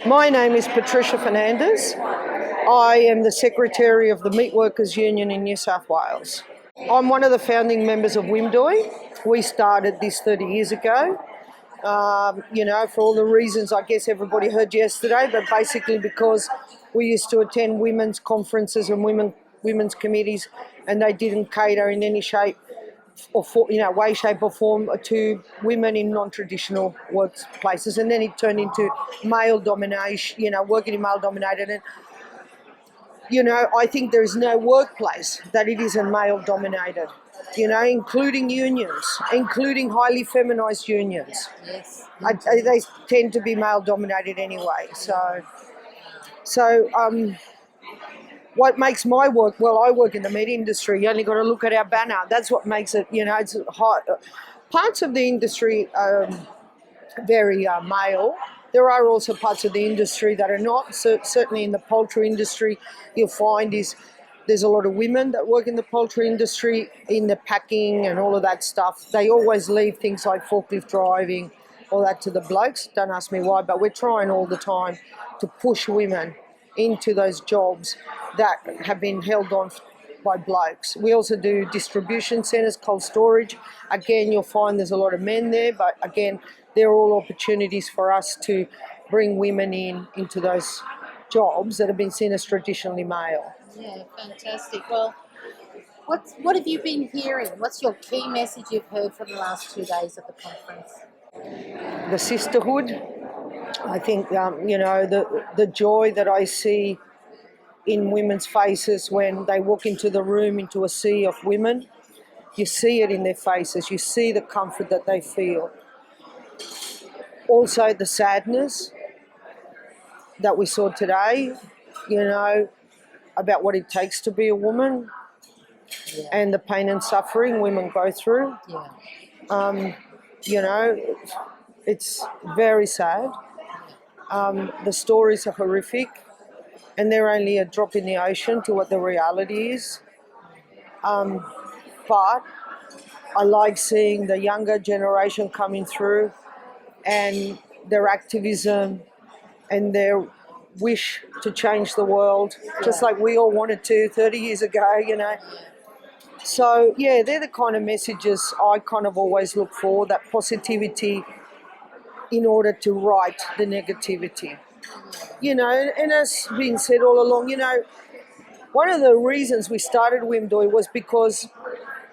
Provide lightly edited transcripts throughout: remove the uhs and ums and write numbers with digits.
My name is Patricia Fernandez. I am the Secretary of the Meat Workers Union in New South Wales. I'm one of the founding members of WIMDOI. We started this 30 years ago, for all the reasons I guess everybody heard yesterday, but basically because we used to attend women's conferences and women's committees, and they didn't cater in any shape or way, shape or form to women in non-traditional workplaces, and then it turned into male domination, working in male-dominated. And I think there is no workplace that it isn't male-dominated, including unions, including highly feminized unions. Yes. They tend to be male-dominated anyway. So what makes my work, well, I work in the meat industry. You only got to look at our banner. That's what makes it, it's hot. Parts of the industry are very male. There are also parts of the industry that are not. So certainly in the poultry industry, you'll find there's a lot of women that work in the poultry industry, in the packing and all of that stuff. They always leave things like forklift driving, all that to the blokes. Don't ask me why, but we're trying all the time to push women into those jobs that have been held on by blokes. We also do distribution centres, cold storage. Again, you'll find there's a lot of men there, but again, they're all opportunities for us to bring women into those jobs that have been seen as traditionally male. Yeah, fantastic. Well, what have you been hearing? What's your key message you've heard from the last 2 days of the conference? The sisterhood. I think, the joy that I see in women's faces when they walk into the room, into a sea of women, you see it in their faces. You see the comfort that they feel. Also the sadness that we saw today, about what it takes to be a woman, and the pain and suffering women go through. Yeah. It's very sad. The stories are horrific, and they're only a drop in the ocean to what the reality is. But I like seeing the younger generation coming through and their activism and their wish to change the world, just like we all wanted to 30 years ago, So, they're the kind of messages I kind of always look for, that positivity in order to right the negativity. And as been said all along, one of the reasons we started WIMDOI was because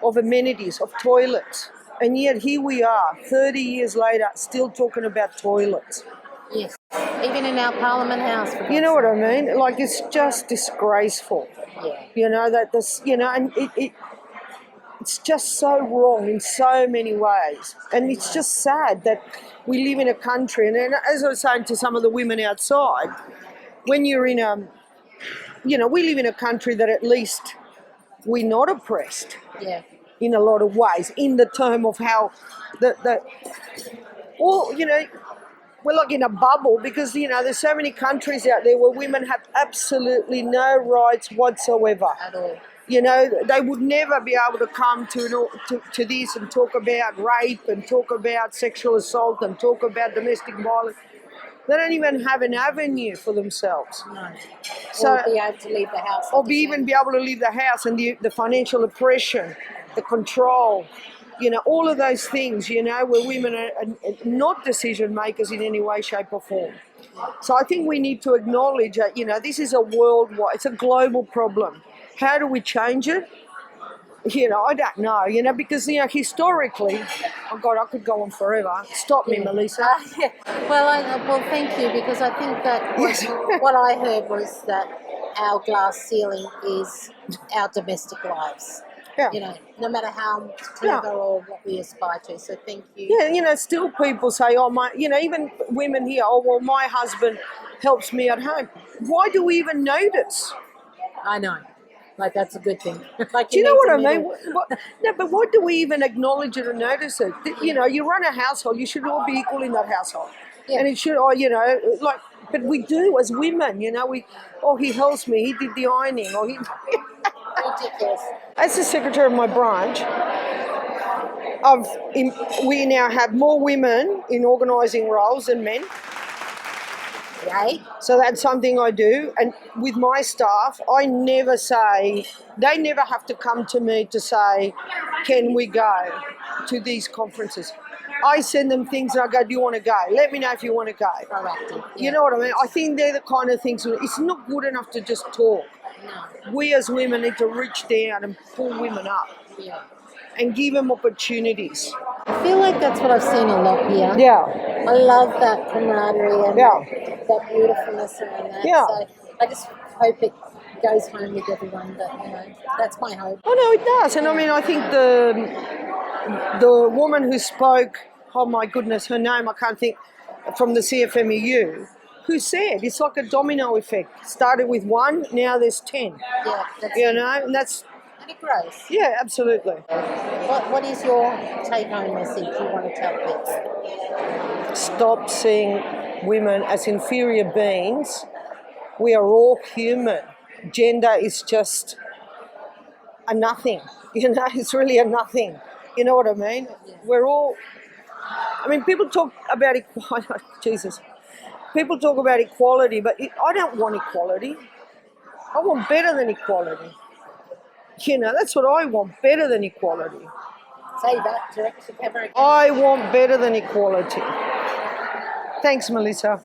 of amenities, of toilets. And yet here we are, 30 years later, still talking about toilets. Yes. Even in our Parliament House. You know what I mean? Like, it's just disgraceful. Yeah. That this, and it's just so wrong in so many ways. And it's just sad that we live in a country, and as I was saying to some of the women outside, when you're in we live in a country that at least we're not oppressed. Yeah. In a lot of ways, in the term of how we're like in a bubble, because, there's so many countries out there where women have absolutely no rights whatsoever. At all. They would never be able to come to this and talk about rape and talk about sexual assault and talk about domestic violence. They don't even have an avenue for themselves. No. So, or be able to leave the house. Or be able to leave the house, and the financial oppression, the control, all of those things, where women are not decision makers in any way, shape or form. So I think we need to acknowledge that, this is a worldwide, it's a global problem. How do we change it? I don't know, because, historically, oh God, I could go on forever. Stop me, Melissa. Yeah. Well, thank you, because I think that what I heard was that our glass ceiling is our domestic lives. Yeah. No matter how clever or what we aspire to. So thank you. Yeah, still people say, even women here, well, my husband helps me at home. Why do we even notice? I know. Like, that's a good thing. Do you know what I mean? But why do we even acknowledge it or notice it? You run a household, you should all be equal in that household. Yeah. And it should, but we do as women, he helps me, he did the ironing, or he... Ridiculous. As the secretary of my branch, we now have more women in organising roles than men. Right? So that's something I do. And with my staff, I never say, they never have to come to me to say, can we go to these conferences? I send them things and I go, do you want to go? Let me know if you want to go. Proactive. You know what I mean? I think they're the kind of things, it's not good enough to just talk. No. We as women need to reach down and pull women up Yeah. and give them opportunities. I feel like that's what I've seen a lot here. Yeah. I love that camaraderie and Yeah. that beautifuln's around that. Yeah. So I just hope it goes home with everyone. But that's my hope. Oh no, it does. And I mean, I think the woman who spoke, oh my goodness, her name I can't think, from the CFMEU, who said it's like a domino effect. Started with one, now there's 10. Yeah, that's You know, and that's and it grows. yeah, absolutely. What is your take-home message you want to tell people? Stop seeing women as inferior beings. We are all human. Gender is just a nothing. You know, it's really a nothing. You know what I mean? We're all. I mean, people talk about equality. Jesus, people talk about equality, but I don't want equality. I want better than equality. You know, that's what I want, better than equality. Say that direct to camera. I want better than equality. Thanks, Melissa.